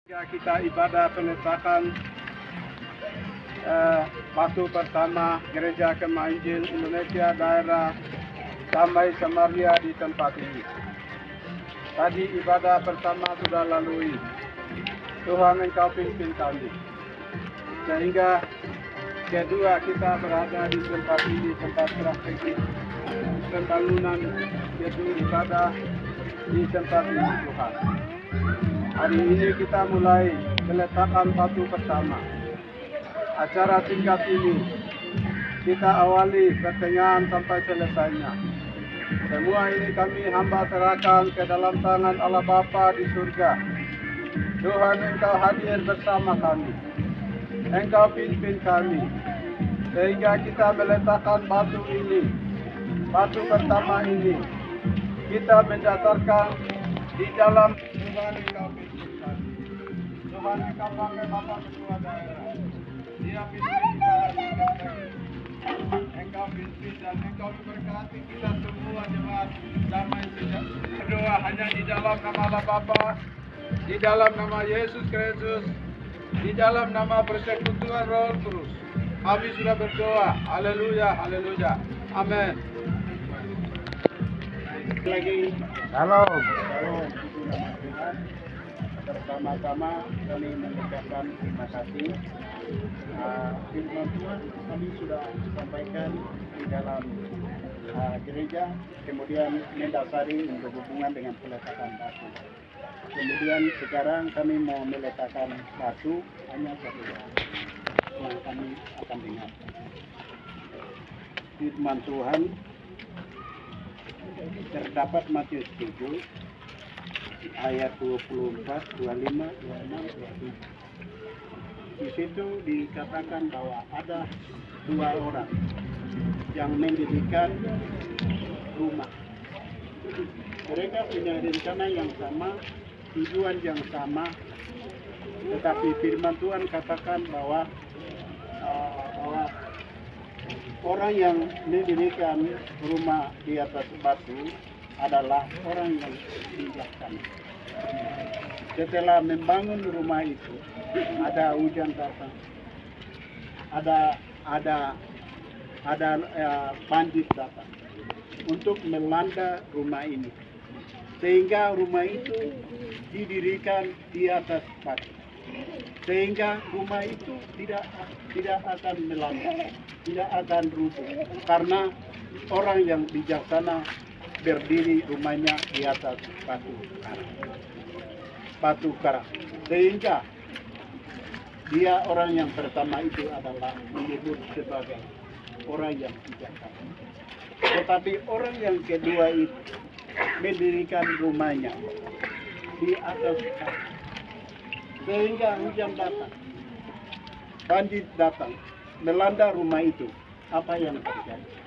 Kita ibadah peletakan batu pertama Gereja Kemah Injil Indonesia daerah Damai Samaria di tempat ini. Tadi ibadah pertama sudah lalui. Tuhan Engkau pimpin kami. Sehingga kedua kita berada di tempat ini, tempat praktik pembangunan gedung ibadah di tempat ini Tuhan. Hari ini kita mulai peletakan batu pertama. Acara singkat ini kita awali pertengahan sampai selesainya. Semua ini kami hamba serahkan ke dalam tangan Allah Bapa di surga. Tuhan Engkau hadir bersama kami. Engkau pimpin kami. Sehingga kita meletakkan batu ini. Batu pertama ini. Kita mendasarkan di dalam Tuhan Engkau pimpin kami. Tuhan Engkau pakai Bapak Ketua Daerah. Dia pimpin di dalam kita. Engkau pimpin dan Engkau memberkati kita semua jemaat damai sejahtera. Berdoa hanya di dalam nama Allah Bapa, di dalam nama Yesus Kristus, di dalam nama persekutuan Roh Kudus. Kami sudah berdoa. Haleluya, haleluya. Amin. Lagi. Shalom. Bersama-sama kami mengucapkan terima kasih. Firman Tuhan kami sudah sampaikan di dalam gereja, kemudian mendasari untuk hubungan dengan peletakan batu. Kemudian sekarang kami mau meletakkan batu hanya satu yang kami akan dengar. Firman Tuhan terdapat Matius 7 ayat 24, 25, 26, 27. Di situ dikatakan bahwa ada dua orang yang mendirikan rumah. Mereka punya rencana yang sama, tujuan yang sama, tetapi firman Tuhan katakan bahwa orang yang mendirikan rumah di atas batu adalah orang yang bijaksana. Setelah membangun rumah itu, ada hujan datang, ada banjir datang untuk melanda rumah ini, sehingga rumah itu didirikan di atas batu, sehingga rumah itu tidak akan melanda, tidak akan rubuh, karena orang yang bijaksana berdiri rumahnya di atas batu karang, sehingga dia orang yang pertama itu adalah menyebut sebagai orang yang bijaksana. Tetapi orang yang kedua itu mendirikan rumahnya di atas batu, sehingga hujan datang, banjir datang, melanda rumah itu. Apa yang terjadi?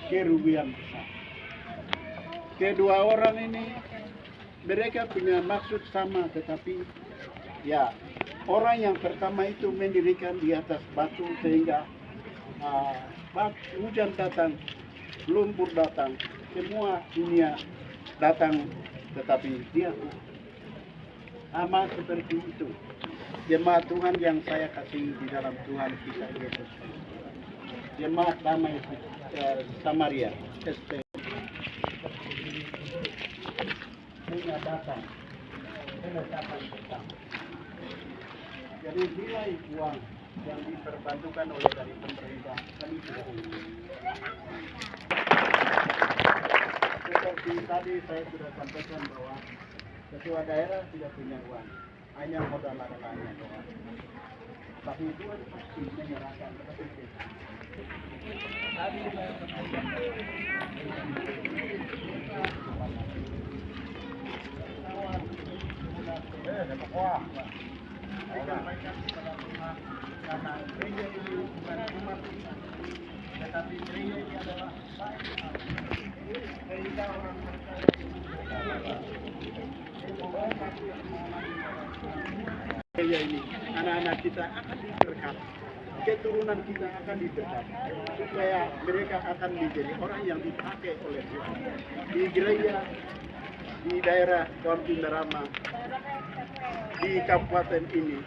Kerugian besar. Kedua orang ini mereka punya maksud sama, tetapi ya orang yang pertama itu mendirikan di atas batu, sehingga hujan datang, lumpur datang, semua dunia datang, tetapi dia sama seperti itu. Jemaat Tuhan yang saya kasih di dalam Tuhan kita Yesus, jemaat damai Samaria, SP, menyatakan peletakan pertama. Jadi nilai uang yang diperbantukan oleh dari pemerintah kami sudah ini. Seperti tadi saya sudah sampaikan bahwa ketua daerah tidak punya uang, hanya modal ladanya doang. Tapi Tuhan pasti menyerahkan kepada kita. Tadi saya sampaikan karena gereja ini bukan rumah kita, tetapi gereja ini adalah sehingga orang percaya gereja ini, anak-anak kita akan diberkati, keturunan kita akan diberkati, supaya mereka akan menjadi orang yang dipakai oleh Tuhan di gereja di daerah Kampung Rama, di kabupaten ini,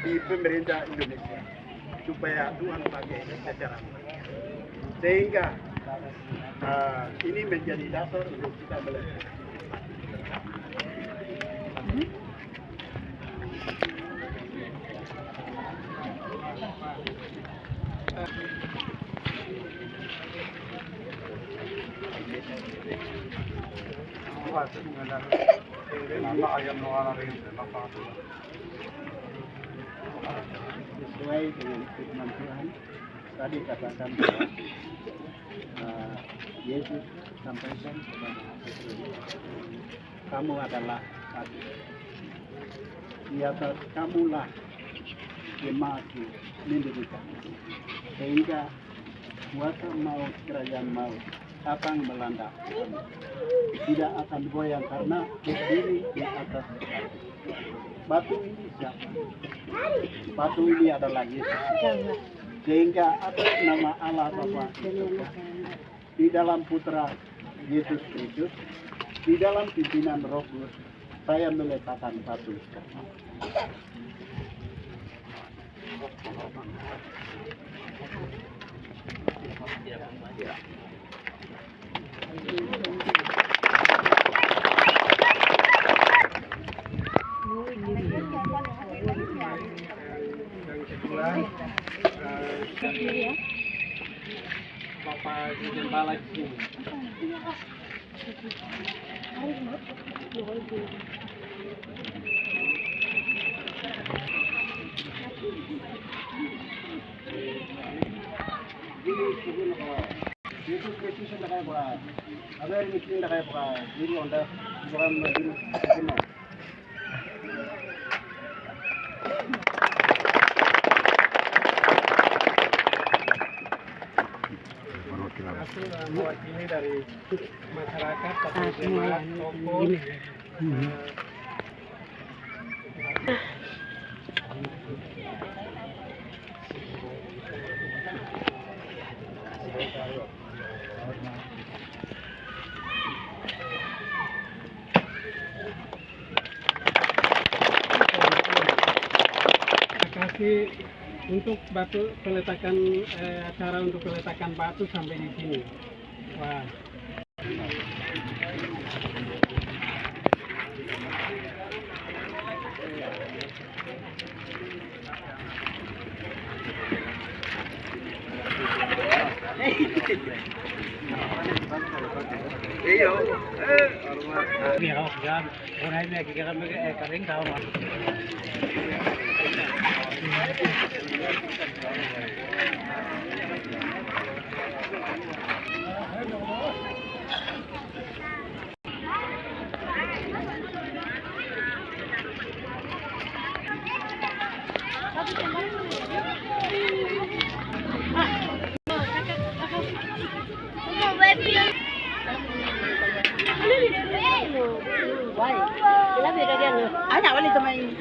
di pemerintah Indonesia, supaya Tuhan pakai secara baik. Sehingga ini menjadi dasar untuk kita belajar. Sesuai dengan firman Tuhan, tadi katakan bahwa Yesus sampaikan kepada Petrus, kamu adalah batu. Di atas kamulah jemaatku mendirikan. Sehingga kuasa maut, kerajaan maut datang melanda kamu. Tidak akan goyang karena berdiri di atas batu. Batu ini siapa? Batu ini adalah Yesus. Sehingga atas nama Allah Bapa di dalam Putra Yesus Kristus, di dalam pimpinan Roh Kudus, saya meletakkan batu. Bapak Gembala di sini. Yesus Kristus yang kayak apa? Ada yang miskin kayak apa? Jadi onda bukan begini. Mewakili dari masyarakat, tapi jemaat, tokoh. Kasih untuk batu peletakan acara untuk peletakan batu sampai di sini. Wah. Iyo. Ini kalau jangan orang ini kira-kira kering tahu mas. Ay, nak balik sama ini.